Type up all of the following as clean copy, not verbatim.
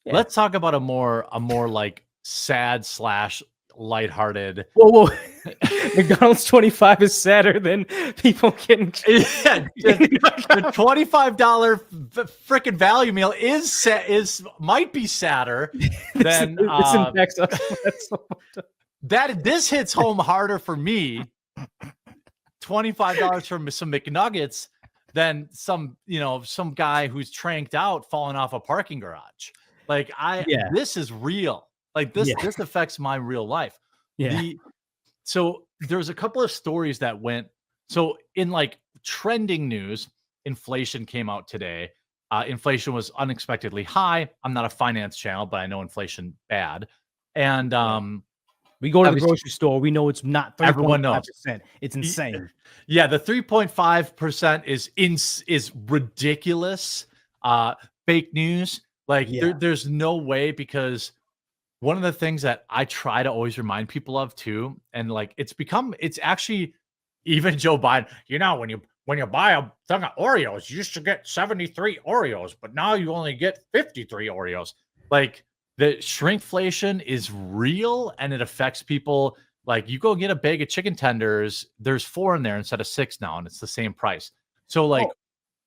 Yeah. Let's talk about a more like sad slash lighthearted. Whoa. McDonald's 25 is sadder than people getting. Yeah, the $25 freaking value meal might be sadder than this impacts us. this hits home harder for me. $25 for some McNuggets than some guy who's tranked out falling off a parking garage. Like this is real. Like this affects my real life. Yeah. So there's a couple of stories that went. So in like trending news, inflation came out today. Inflation was unexpectedly high. I'm not a finance channel, but I know inflation bad. And we go to the grocery store. We know it's not 3.5%. Everyone knows. It's insane. Yeah, the 3.5% is ridiculous. Fake news. Like there's no way, because one of the things that I try to always remind people of too, and like it's actually even Joe Biden, when you buy a thing of Oreos, you used to get 73 Oreos, but now you only get 53 Oreos. Like the shrinkflation is real and it affects people. Like you go get a bag of chicken tenders, there's 4 in there instead of 6 now, and it's the same price. So like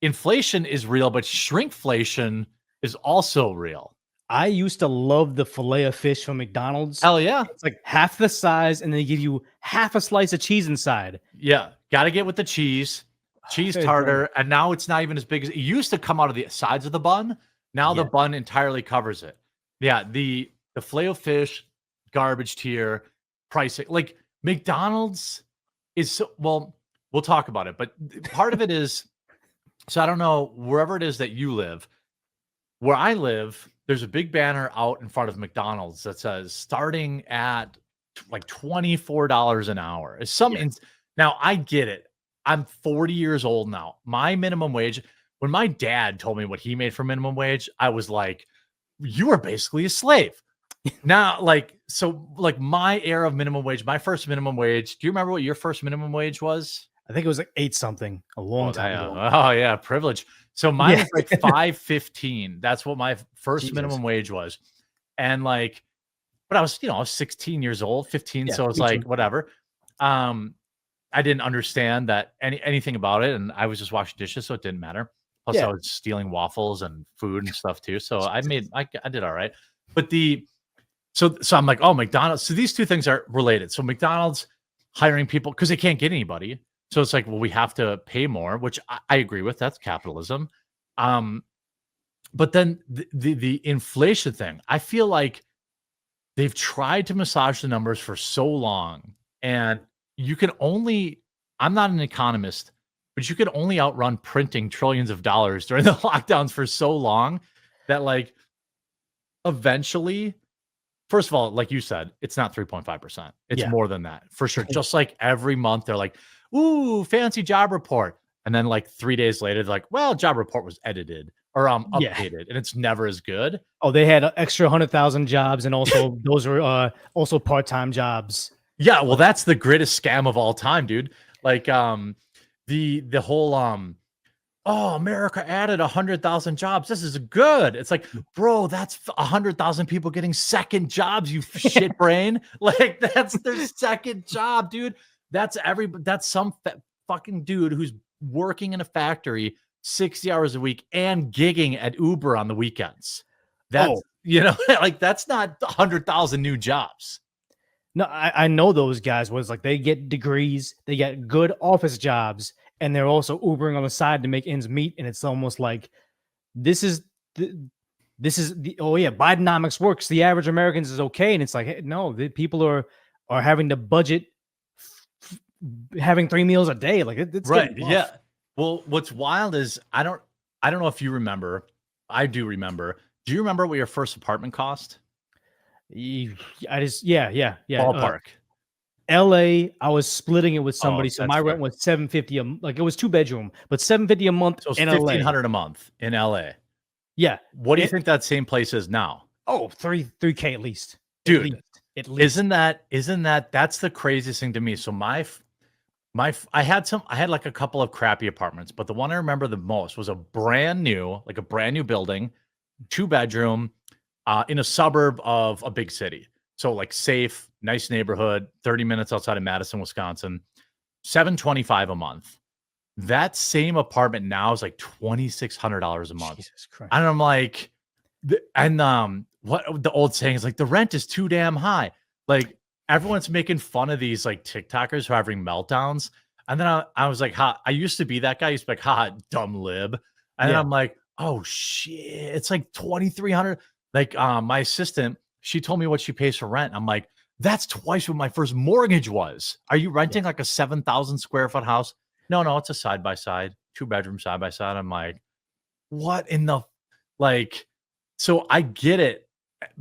inflation is real, but shrinkflation is also real. I used to love the fillet of fish from McDonald's. Hell yeah. It's like half the size, and they give you half a slice of cheese inside. Yeah. Got to get with the cheese tartar. And now it's not even as big as it used to come out of the sides of the bun. Now the bun entirely covers it. Yeah. The fillet of fish, garbage tier, pricing. Like McDonald's is we'll talk about it. But part of it is, so I don't know, wherever it is that you live, where I live, there's a big banner out in front of McDonald's that says starting at like $24 an hour. It's now I get it. I'm 40 years old now. My minimum wage, when my dad told me what he made for minimum wage, I was like, you are basically a slave. Now, my era of minimum wage, my first minimum wage, do you remember what your first minimum wage was? I think it was like 8 something a long time ago. Oh yeah, privilege. So mine was like $5.15. That's what my first minimum wage was. And like, but I was 16 years old, 15. So it's like, whatever. I didn't understand that anything about it. And I was just washing dishes, so it didn't matter. Plus I was stealing waffles and food and stuff too. So I did all right. But so I'm like, oh, McDonald's. So these two things are related. So McDonald's hiring people because they can't get anybody. So it's like, well, we have to pay more, which I agree with. That's capitalism. But then the inflation thing, I feel like they've tried to massage the numbers for so long, and I'm not an economist, but you can only outrun printing trillions of dollars during the lockdowns for so long that like eventually, first of all, like you said, it's not 3.5%. It's more than that for sure. Just like every month they're like, ooh, fancy job report. And then like 3 days later, they're like, well, job report was edited or updated, and it's never as good. Oh, they had extra 100,000 jobs, and also those were also part-time jobs. Yeah, well, that's the greatest scam of all time, dude. Like the whole America added 100,000 jobs. This is good. It's like, bro, that's 100,000 people getting second jobs, you shit brain. Like that's their second job, dude. That's some fucking dude who's working in a factory 60 hours a week and gigging at Uber on the weekends. That's like that's not 100,000 new jobs. No, I know those guys was like they get degrees, they get good office jobs, and they're also Ubering on the side to make ends meet. And it's almost like this is Bidenomics works. The average Americans is okay, and it's like, hey, no, the people are having to budget having 3 meals a day. Like it's right, yeah. Well, what's wild is I don't know if you remember. I do remember. Do you remember what your first apartment cost? Ballpark. LA, I was splitting it with somebody, so my rent was $750 like it was 2-bedroom, but $750 a month. So it's $1,500 a month in LA. Yeah. What do you think that same place is now? Oh, $3K at least. Dude, at least. Isn't that that's the craziest thing to me. So I had like a couple of crappy apartments, but the one I remember the most was a brand new building, 2-bedroom, in a suburb of a big city. So like safe, nice neighborhood, 30 minutes outside of Madison, Wisconsin, $725 a month. That same apartment now is like $2,600 a month. Jesus Christ. And I'm like, what the old saying is like, the rent is too damn high. Like everyone's making fun of these like TikTokers who are having meltdowns. And then I was like, I used to be that guy. I used to be like, dumb lib. And then I'm like, oh shit, it's like 2,300. Like my assistant, she told me what she pays for rent. I'm like, that's twice what my first mortgage was. Are you renting like a 7,000 square foot house? No, it's a side by side, 2-bedroom side by side. I'm like, what in the like? So I get it,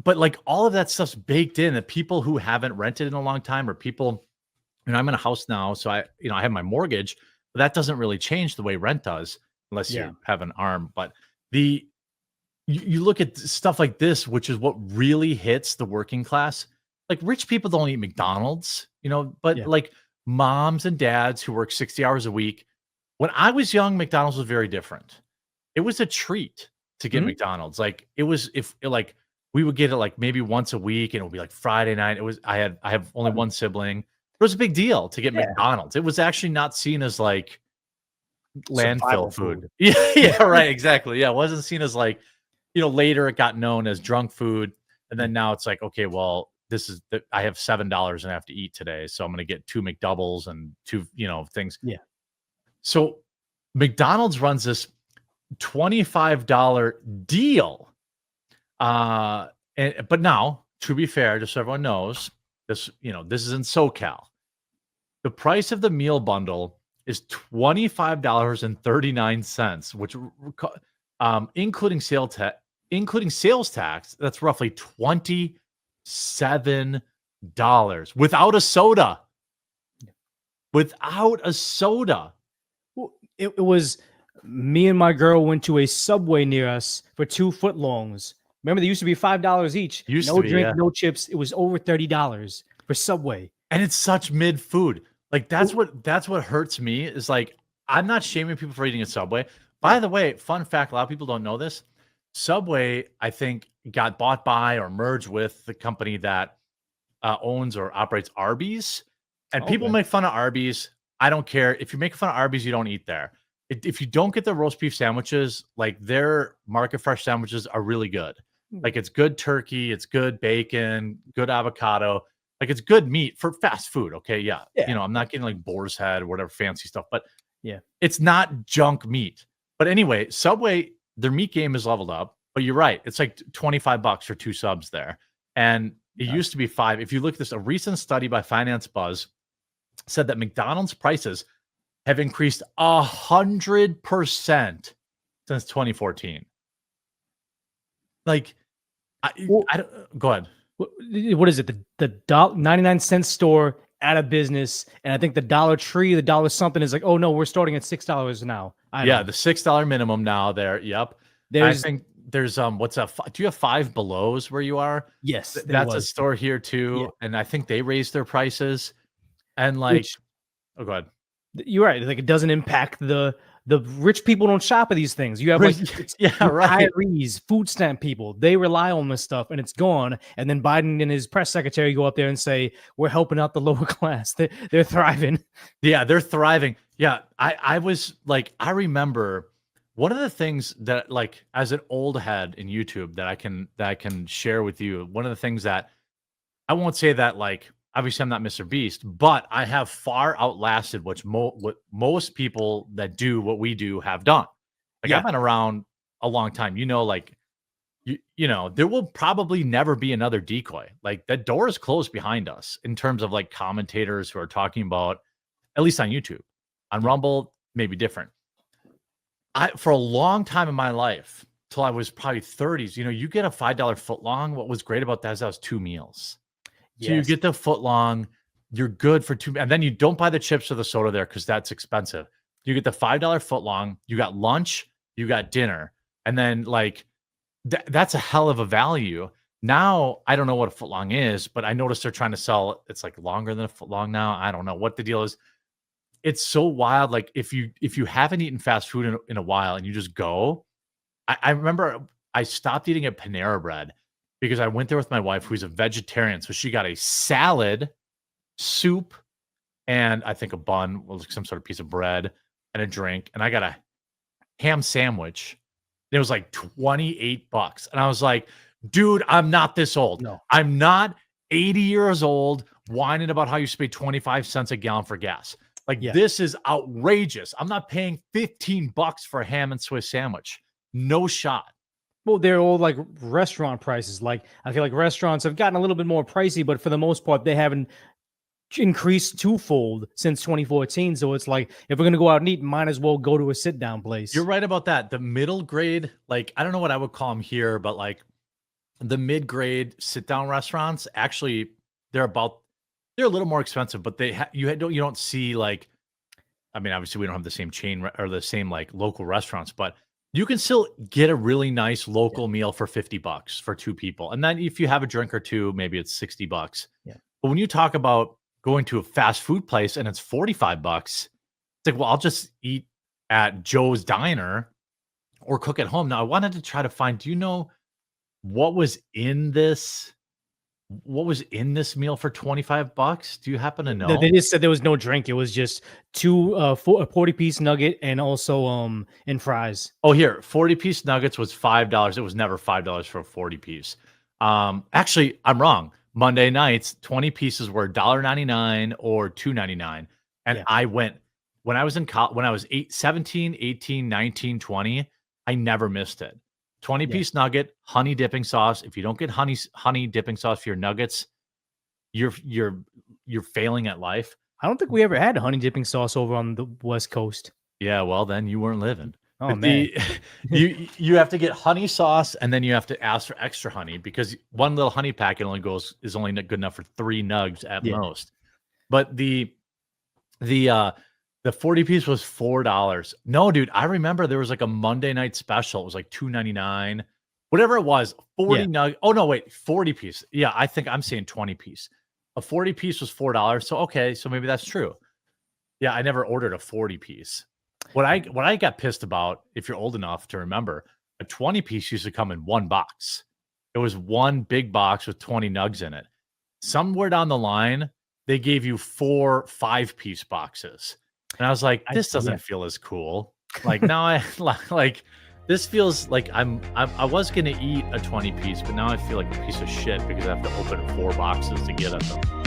but like all of that stuff's baked in. The people who haven't rented in a long time, or people, I'm in a house now, so I have my mortgage, but that doesn't really change the way rent does unless you have an arm. But you look at stuff like this, which is what really hits the working class. Like rich people don't eat McDonald's, but like moms and dads who work 60 hours a week. When I was young, McDonald's was very different. It was a treat to get McDonald's. Like it was, like we would get it like maybe once a week, and it would be like Friday night. I have only one sibling. It was a big deal to get McDonald's. It was actually not seen as like landfill food. Yeah, right. Exactly. Yeah. It wasn't seen as like, later it got known as drunk food. And then now it's like, okay, well, I have $7 and I have to eat today. So I'm going to get 2 McDoubles and 2, things. Yeah. So McDonald's runs this $25 deal. But now, to be fair, just so everyone knows, this is in SoCal. The price of the meal bundle is $25.39, which including sales tax, that's roughly $27 without a soda. Without a soda. Well, it was me and my girl went to a Subway near us for 2 footlongs. Remember, they used to be $5 each. No drink, no chips. It was over $30 for Subway. And it's such mid food. Like that's what hurts me is like, I'm not shaming people for eating at Subway. By the way, fun fact, a lot of people don't know this. Subway, I think, got bought by or merged with the company that owns or operates Arby's. And people make fun of Arby's. I don't care. If you make fun of Arby's, you don't eat there. If you don't get the roast beef sandwiches, like their market fresh sandwiches are really good. Like it's good turkey, it's good bacon, good avocado. Like it's good meat for fast food. Okay. Yeah. I'm not getting like boar's head or whatever fancy stuff, but it's not junk meat. But anyway, Subway, their meat game is leveled up. But you're right. It's like $25 for 2 subs there. And it used to be $5. If you look at this, a recent study by Finance Buzz said that McDonald's prices have increased 100% since 2014. Like, I don't go ahead. What is it? The 99-cent store out of business, and I think the Dollar Tree, the dollar something is like, oh no, we're starting at $6 now. The $6 minimum now there. Yep. I think there's what's up? Do you have Five Belows where you are? Yes, that's a store here too, and I think they raised their prices. And like, go ahead. You're right. Like it doesn't impact the rich people don't shop at these things. You have like retirees, food stamp people. They rely on this stuff, and it's gone. And then Biden and his press secretary go up there and say, "We're helping out the lower class. They're thriving." Yeah, they're thriving. Yeah, I was like, I remember one of the things that, like, as an old head in YouTube that I can share with you. One of the things that I won't say that like. Obviously, I'm not Mr. Beast, but I have far outlasted what most people that do what we do have done. Like I've been around a long time. Like there will probably never be another Decoy. Like that door is closed behind us in terms of like commentators who are talking about, at least on YouTube. On Rumble, maybe different. For a long time in my life, till I was probably 30s, you get a $5 footlong. What was great about that was 2 meals. So you get the footlong, you're good for 2, and then you don't buy the chips or the soda there because that's expensive. You get the $5 footlong, you got lunch, you got dinner, and then like that's a hell of a value. Now I don't know what a footlong is, but I noticed they're trying to sell it's like longer than a footlong now. I don't know what the deal is. It's so wild. Like if you haven't eaten fast food in a while and you just go, I remember I stopped eating at Panera Bread. because I went there with my wife, who's a vegetarian. So she got a salad, soup, and I think a bun, some sort of piece of bread, and a drink. And I got a ham sandwich. It was like $28. And I was like, dude, I'm not this old. No. I'm not 80 years old whining about how you should pay 25 cents a gallon for gas. Like, this is outrageous. I'm not paying $15 for a ham and Swiss sandwich. No shot. Well, they're all like restaurant prices. Like, I feel like restaurants have gotten a little bit more pricey, but for the most part, they haven't increased twofold since 2014. So it's like, if we're going to go out and eat, might as well go to a sit down place. You're right about that. The middle grade, like, I don't know what I would call them here, but like the mid grade sit down restaurants, actually, they're a little more expensive, but you don't see like, I mean, obviously we don't have the same chain or the same like local restaurants, but you can still get a really nice local meal for $50 for two people. And then if you have a drink or two, maybe it's $60. Yeah. But when you talk about going to a fast food place and it's $45, it's like, well, I'll just eat at Joe's Diner or cook at home. Now, I wanted to try to find, do you know what was in this meal for $25? Do you happen to know? They just said there was no drink. It was just a 40-piece nugget and also and fries. Oh, here, 40-piece nuggets was $5. It was never $5 for a 40-piece. Actually, I'm wrong. Monday nights, 20 pieces were $1.99 or $2.99. And I went when I was in college, when I was 17, 18, 19, 20, I never missed it. 20-piece nugget, honey dipping sauce. If you don't get honey dipping sauce for your nuggets, you're failing at life. I don't think we ever had honey dipping sauce over on the West Coast. Yeah, well, then you weren't living. Oh, but man. You have to get honey sauce, and then you have to ask for extra honey, because one little honey packet is only good enough for 3 nugs at most. But the 40-piece was $4. No, dude, I remember there was like a Monday night special. It was like $2.99, whatever it was. 40 nug. Oh no, wait, 40-piece. Yeah, I think I'm saying 20-piece. A 40-piece was $4. So okay, so maybe that's true. Yeah, I never ordered a 40-piece. What I got pissed about, if you're old enough to remember, a 20-piece used to come in one box. It was one big box with 20 nugs in it. Somewhere down the line, they gave you 4 5-piece boxes. And I was like, this doesn't feel as cool. Like now this feels like I was gonna eat a 20-piece, but now I feel like a piece of shit because I have to open 4 boxes to get at them.